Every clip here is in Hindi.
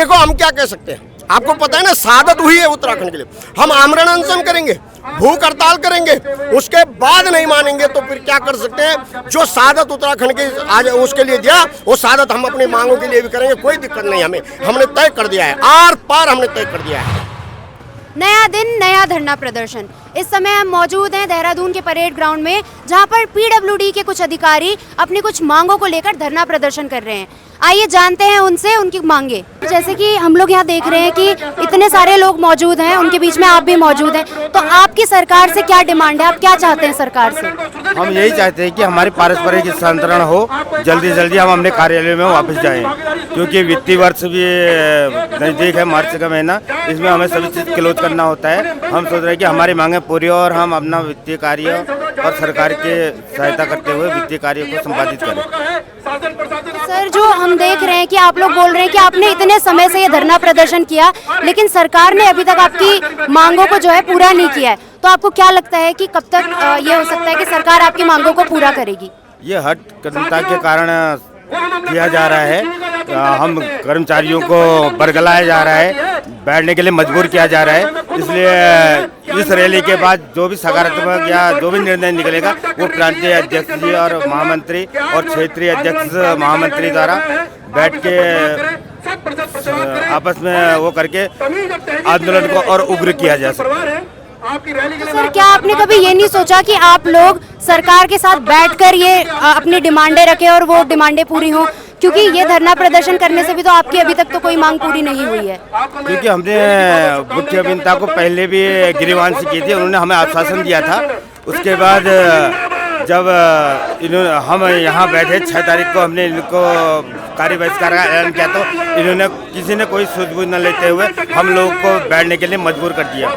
देखो हम क्या कह सकते हैं, आपको पता है ना, शहादत हुई है उत्तराखंड के लिए। हम आमरण अनशन करेंगे, भूख हड़ताल करेंगे, उसके बाद नहीं मानेंगे तो फिर क्या कर सकते हैं। जो शहादत उत्तराखंड के आज उसके लिए दिया, वो शहादत हम अपनी मांगों के लिए भी करेंगे, कोई दिक्कत नहीं हमें। हमने तय कर दिया है, आर पार हमने तय कर दिया है। नया दिन नया धरना प्रदर्शन। इस समय हम मौजूद हैं देहरादून के परेड ग्राउंड में, जहां पर पीडब्ल्यूडी के कुछ अधिकारी अपनी कुछ मांगों को लेकर धरना प्रदर्शन कर रहे हैं। आइए जानते हैं उनसे उनकी मांगे। जैसे कि हम लोग यहाँ देख रहे हैं कि इतने सारे लोग मौजूद हैं, उनके बीच में आप भी मौजूद हैं, तो आपकी सरकार से क्या डिमांड है, आप क्या चाहते हैं सरकार से? हम यही चाहते हैं कि हमारी पारस्परिक स्थानांतरण हो, जल्दी जल्दी हम अपने कार्यालय में वापस जाएं, क्योंकि वित्तीय वर्ष भी नज़दीक है, मार्च का महीना, इसमें हमें सभी चीज़ क्लोज करना होता है। हम सोच रहे हैं कि हमारी मांगें पूरी हो और हम अपना वित्तीय कार्य और सरकार के सहायता करते हुए वित्तीय कार्य को संपादित करें। सर, जो हम देख रहे हैं कि आप लोग बोल रहे हैं कि आपने इतने समय से ये धरना प्रदर्शन किया, लेकिन सरकार ने अभी तक आपकी मांगों को जो है पूरा नहीं किया है, तो आपको क्या लगता है कि कब तक ये हो सकता है कि सरकार आपकी मांगों को पूरा करेगी? ये हट कर्मता के कारण किया जा रहा है। हम कर्मचारियों को बरगलाया जा रहा है, बैठने के लिए मजबूर किया जा रहा है। इसलिए इस रैली के बाद जो भी सकारात्मक या जो भी निर्णय निकलेगा वो प्रांतीय अध्यक्ष जी और महामंत्री और क्षेत्रीय अध्यक्ष महामंत्री द्वारा बैठ के आपस में वो करके आंदोलन को और उग्र किया जा सकता है। तो सर, क्या आपने कभी ये नहीं सोचा कि आप लोग सरकार के साथ बैठकर ये अपनी डिमांडें रखें और वो डिमांडें पूरी हों? क्योंकि ये धरना प्रदर्शन करने से भी तो आपकी अभी तक तो कोई मांग पूरी नहीं हुई है। क्योंकि हमने मुख्य अभियंता को पहले भी गिरफ्तार की थी, उन्होंने हमें आश्वासन दिया था। उसके बाद जब हम यहाँ बैठे 6 तारीख को, हमने इनको कार्य बहिष्कार का ऐलान किया, तो इन्होंने किसी ने कोई सूझबूझ न लेते हुए हम लोगों को बैठने के लिए मजबूर कर दिया।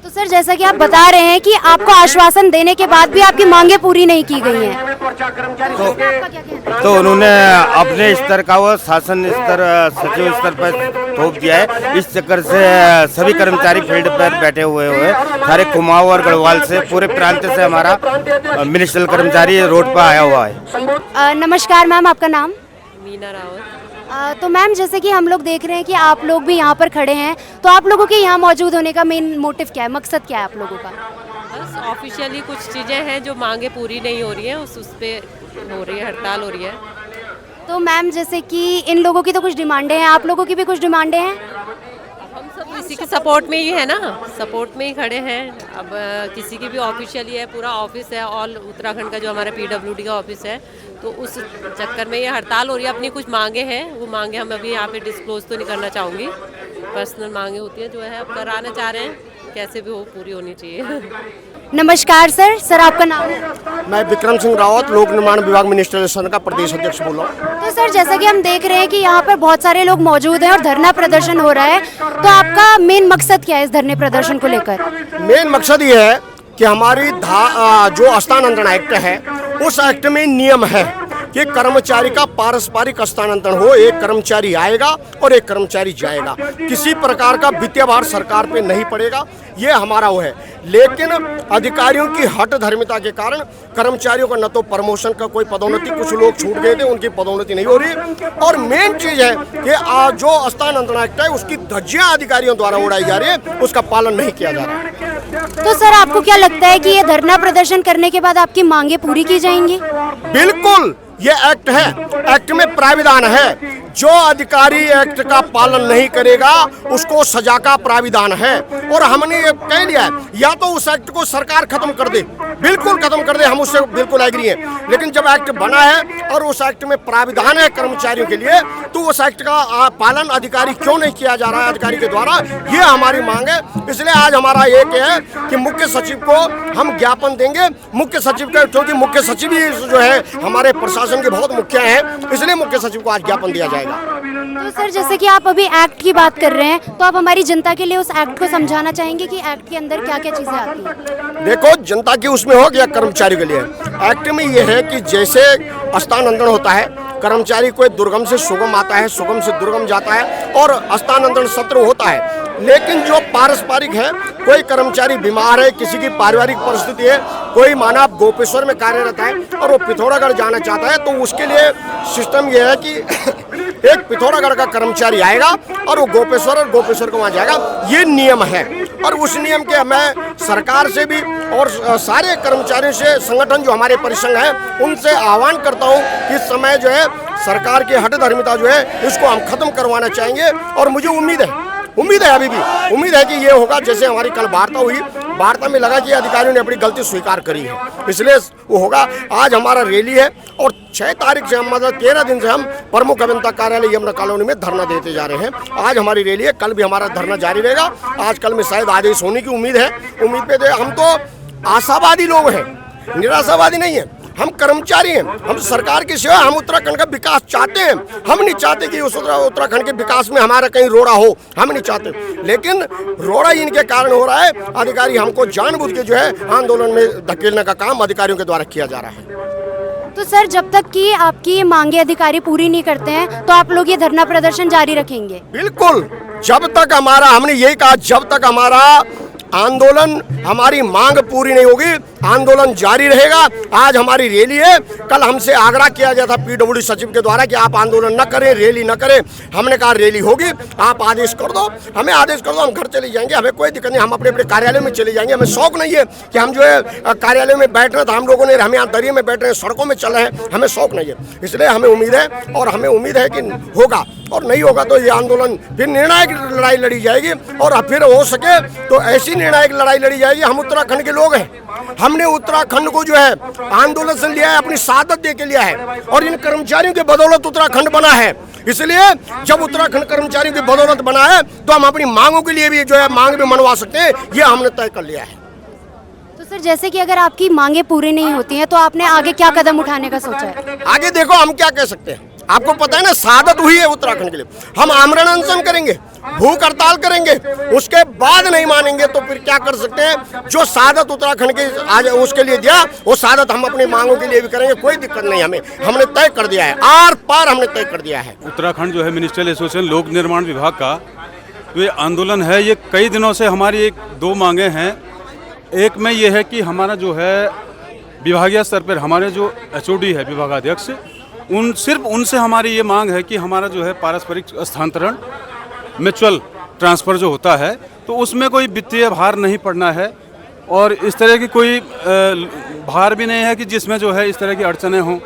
तो सर, जैसा कि आप बता रहे हैं कि आपको आश्वासन देने के बाद भी आपकी मांगे पूरी नहीं की गई हैं, तो उन्होंने अपने स्तर का वो शासन स्तर, सचिव स्तर पर थोप दिया है। इस चक्कर से सभी कर्मचारी फील्ड पर बैठे हुए सारे कुमाऊं और गढ़वाल से पूरे प्रांत से हमारा मिनिस्ट्रियल कर्मचारी रोड पर आया हुआ है। नमस्कार मैम, आपका नाम? मीना रावत। तो मैम, जैसे कि हम लोग देख रहे हैं कि आप लोग भी यहाँ पर खड़े हैं, तो आप लोगों के यहाँ मौजूद होने का मेन मोटिव क्या है, मकसद क्या है आप लोगों का? बस ऑफिशियली कुछ चीज़ें हैं जो मांगे पूरी नहीं हो रही हैं, उस पे हो रही है, हड़ताल हो रही है। तो मैम, जैसे कि इन लोगों की तो कुछ डिमांडें हैं, आप लोगों की भी कुछ डिमांडें हैं? हम सब इसी के सपोर्ट में ही है ना, सपोर्ट में ही खड़े हैं। अब किसी की भी ऑफिशियली है, पूरा ऑफिस है, ऑल उत्तराखंड का जो हमारा पीडब्ल्यूडी का ऑफिस है, तो उस चक्कर में ये हड़ताल हो रही है। अपनी कुछ मांगे हैं, वो मांगे हम अभी यहाँ पे डिस्क्लोज तो नहीं करना चाहूँगी, पर्सनल मांगे होती है जो है, अब कराना चाह रहे हैं, कैसे भी हो पूरी होनी चाहिए। नमस्कार सर, सर आपका नाम? मैं विक्रम सिंह रावत, लोक निर्माण विभाग मिनिस्ट्रियल का प्रदेश अध्यक्ष बोल रहा हूँ। तो सर, जैसा कि हम देख रहे हैं कि यहाँ पर बहुत सारे लोग मौजूद हैं और धरना प्रदर्शन हो रहा है, तो आपका मेन मकसद क्या है इस धरने प्रदर्शन को लेकर? मेन मकसद ये है कि हमारी जो स्थानांतरण एक्ट है, उस एक्ट में नियम है कि कर्मचारी का पारस्परिक स्थानांतरण हो, एक कर्मचारी आएगा और एक कर्मचारी जाएगा, किसी प्रकार का वित्तीय भार सरकार पे नहीं पड़ेगा, ये हमारा वो है। लेकिन अधिकारियों की हट धर्मिता के कारण कर्मचारियों का न तो प्रमोशन का कोई पदोन्नति, कुछ लोग छूट गए थे, उनकी पदोन्नति नहीं हो रही, और मेन चीज है कि जो स्थानांतरण एक्ट है उसकी धज्जियां अधिकारियों द्वारा उड़ाई जा रही है, उसका पालन नहीं किया जा रहा है। तो सर, आपको क्या लगता है कि ये धरना प्रदर्शन करने के बाद आपकी मांगे पूरी की जाएंगी? बिल्कुल, ये एक्ट है, एक्ट में प्राविधान है, जो अधिकारी एक्ट का पालन नहीं करेगा उसको सजा का प्राविधान है। और हमने ये कह लिया है, या तो उस एक्ट को सरकार खत्म कर दे, बिल्कुल खत्म कर दे, हम उससे बिल्कुल एग्री हैं। लेकिन जब एक्ट बना है और उस एक्ट में प्राविधान है कर्मचारियों के लिए, तो उस एक्ट का पालन अधिकारी क्यों नहीं किया जा रहा है अधिकारी के द्वारा, ये हमारी मांग है। इसलिए आज हमारा एक है कि मुख्य सचिव को हम ज्ञापन देंगे, मुख्य सचिव का, क्योंकि मुख्य सचिव ही जो है हमारे प्रशासन के बहुत मुख्य हैं, इसलिए मुख्य सचिव को आज ज्ञापन दिया जाएगा। तो सर, जैसे कि आप अभी एक्ट की बात कर रहे हैं, तो आप हमारी जनता के लिए उस एक्ट को समझाना चाहेंगे कि एक्ट के अंदर क्या क्या चीजें आती हैं? देखो, जनता की उसमें हो गया कर्मचारियों के लिए एक्ट में ये है कि जैसे स्थानांतरण होता है, कर्मचारी कोई दुर्गम से सुगम आता है, सुगम से दुर्गम जाता है और स्थानांतरण सत्र होता है। लेकिन जो पारस्परिक है, कोई कर्मचारी बीमार है, किसी की पारिवारिक परिस्थिति है, कोई माना गोपेश्वर में कार्यरत है और वो पिथौरागढ़ जाना चाहता है, तो उसके लिए सिस्टम यह है कि एक पिथौरागढ़ का कर्मचारी आएगा और वो गोपेश्वर को वहाँ जाएगा। ये नियम है और उस नियम के मैं सरकार से भी और सारे कर्मचारियों से, संगठन जो हमारे परिसंघ हैं उनसे आह्वान करता हूँ कि इस समय जो है सरकार की हठधर्मिता जो है इसको हम खत्म करवाना चाहेंगे। और मुझे उम्मीद है अभी भी उम्मीद है कि ये होगा। जैसे हमारी कल वार्ता हुई, वार्ता में लगा कि अधिकारियों ने अपनी गलती स्वीकार करी है, इसलिए वो होगा। आज हमारा रैली है और 6 तारीख से हम मतलब 13 दिन से हम प्रमुख अभियंता कार्यालय यमुना कॉलोनी में धरना देते जा रहे हैं। आज हमारी रैली है, कल भी हमारा धरना जारी रहेगा। आज कल में शायद आदेश होने की उम्मीद है। उम्मीद पे हम तो आशावादी लोग हैं, निराशावादी नहीं है। हम कर्मचारी हैं, हम सरकार की सेवा, हम उत्तराखंड का विकास चाहते हैं। हम नहीं चाहते कि उस उत्तराखंड के विकास में हमारा कहीं रोड़ा हो, हम नहीं चाहते। लेकिन रोड़ा इनके कारण हो रहा है। अधिकारी हमको जानबूझ के जो है आंदोलन में धकेलने का काम अधिकारियों के द्वारा किया जा रहा है। तो सर, जब तक कि आपकी ये मांगे अधिकारी पूरी नहीं करते हैं तो आप लोग ये धरना प्रदर्शन जारी रखेंगे? बिल्कुल, जब तक हमारा, हमने यही कहा, जब तक हमारा आंदोलन, हमारी मांग पूरी नहीं होगी, आंदोलन जारी रहेगा। आज हमारी रैली है, कल हमसे आग्रह किया गया था पीडब्ल्यूडी सचिव के द्वारा कि आप आंदोलन न करें, रैली न करें। हमने कहा रैली होगी, आप आदेश कर दो, हमें आदेश कर दो, हम घर चले जाएंगे, हमें कोई दिक्कत नहीं, हम अपने अपने कार्यालय में चले जाएंगे। हमें शौक नहीं है कि हम जो है कार्यालय में बैठ रहे, तो हम लोगों ने, हम यहाँ दरिया में बैठ रहे हैं, सड़कों में चल रहे हैं, हमें शौक नहीं है। इसलिए हमें उम्मीद है और हमें उम्मीद है कि होगा, और नहीं होगा तो ये आंदोलन फिर निर्णायक लड़ाई लड़ी जाएगी। और फिर हो सके तो ऐसी निर्णायक लड़ाई लड़ी जाएगी। हम उत्तराखंड के लोग हैं, हमने उत्तराखंड को जो है आंदोलन से लिया है, अपनी शहादत दे के लिया है, और इन कर्मचारियों के बदौलत उत्तराखंड बना है। इसलिए जब उत्तराखंड कर्मचारियों की बदौलत बना है तो हम अपनी मांगों के लिए भी जो है मांग भी मनवा सकते हैं, ये हमने तय कर लिया है। तो सर, जैसे कि अगर आपकी मांगे पूरी नहीं होती हैं तो आपने आगे क्या कदम उठाने का सोचा है? आगे देखो, हम क्या कह सकते हैं, आपको पता है ना, शहादत हुई है उत्तराखंड के लिए। हम आमरण अनशन करेंगे, भूख हड़ताल करेंगे, उसके बाद नहीं मानेंगे तो फिर क्या कर सकते हैं? जो शहादत उत्तराखंड के आज उसके लिए दिया, वो शहादत हम अपनी मांगों के लिए भी करेंगे, कोई दिक्कत नहीं हमें। हमने तय कर दिया है, आर पार हमने तय कर दिया है। उत्तराखंड जो है मिनिस्ट्रियल एसोसिएशन लोक निर्माण विभाग का ये आंदोलन है, ये कई दिनों से हमारी 2 मांगे हैं। एक में ये है कि हमारा जो है विभागीय स्तर पर हमारे जो HOD है, विभागाध्यक्ष, सिर्फ उनसे हमारी ये मांग है कि हमारा जो है पारस्परिक स्थानांतरण, म्यूचुअल ट्रांसफ़र जो होता है, तो उसमें कोई वित्तीय भार नहीं पड़ना है और इस तरह की कोई भार भी नहीं है कि जिसमें जो है इस तरह की अड़चनें हों।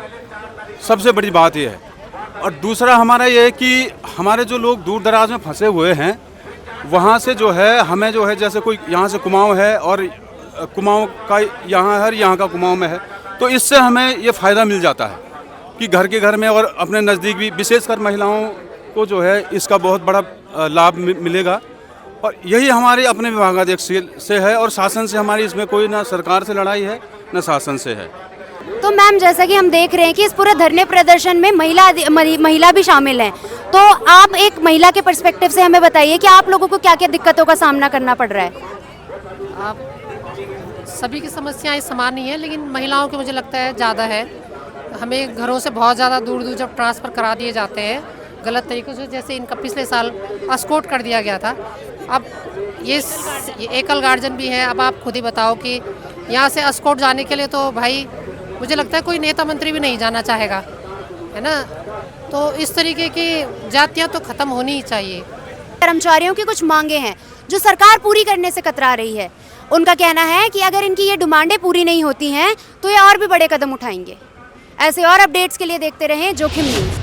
सबसे बड़ी बात यह है। और दूसरा हमारा ये है कि हमारे जो लोग दूर दराज में फंसे हुए हैं, वहाँ से जो है हमें जो है, जैसे कोई यहाँ से कुमाऊँ है और कुमाऊँ का यहाँ है, यहाँ का कुमाऊँ में है, तो इससे हमें ये फ़ायदा मिल जाता है कि घर के घर में और अपने नज़दीक भी, विशेषकर महिलाओं को जो है इसका बहुत बड़ा लाभ मिलेगा। और यही हमारे अपने विभागाध्यक्ष से है और शासन से हमारी इसमें कोई ना सरकार से लड़ाई है ना शासन से है। तो मैम, जैसा कि हम देख रहे हैं कि इस पूरे धरने प्रदर्शन में महिला भी शामिल हैं, तो आप एक महिला के पर्सपेक्टिव से हमें बताइए कि आप लोगों को क्या क्या दिक्कतों का सामना करना पड़ रहा है? सभी की समस्याएं समान नहीं है, लेकिन महिलाओं की मुझे लगता है ज़्यादा है। हमें घरों से बहुत ज़्यादा दूर दूर जब ट्रांसफ़र करा दिए जाते हैं गलत तरीक़ों से, जैसे इनका पिछले साल एस्कॉर्ट कर दिया गया था। अब ये एकल गार्जियन भी है। अब आप खुद ही बताओ कि यहाँ से एस्कॉर्ट जाने के लिए तो भाई मुझे लगता है कोई नेता मंत्री भी नहीं जाना चाहेगा, है ना। तो इस तरीके की जातियाँ तो ख़त्म होनी ही चाहिए। कर्मचारियों की कुछ मांगे हैं जो सरकार पूरी करने से कतरा रही है। उनका कहना है कि अगर इनकी ये डिमांडें पूरी नहीं होती हैं तो ये और भी बड़े कदम उठाएंगे। ऐसे और अपडेट्स के लिए देखते रहें जोखिम न्यूज़।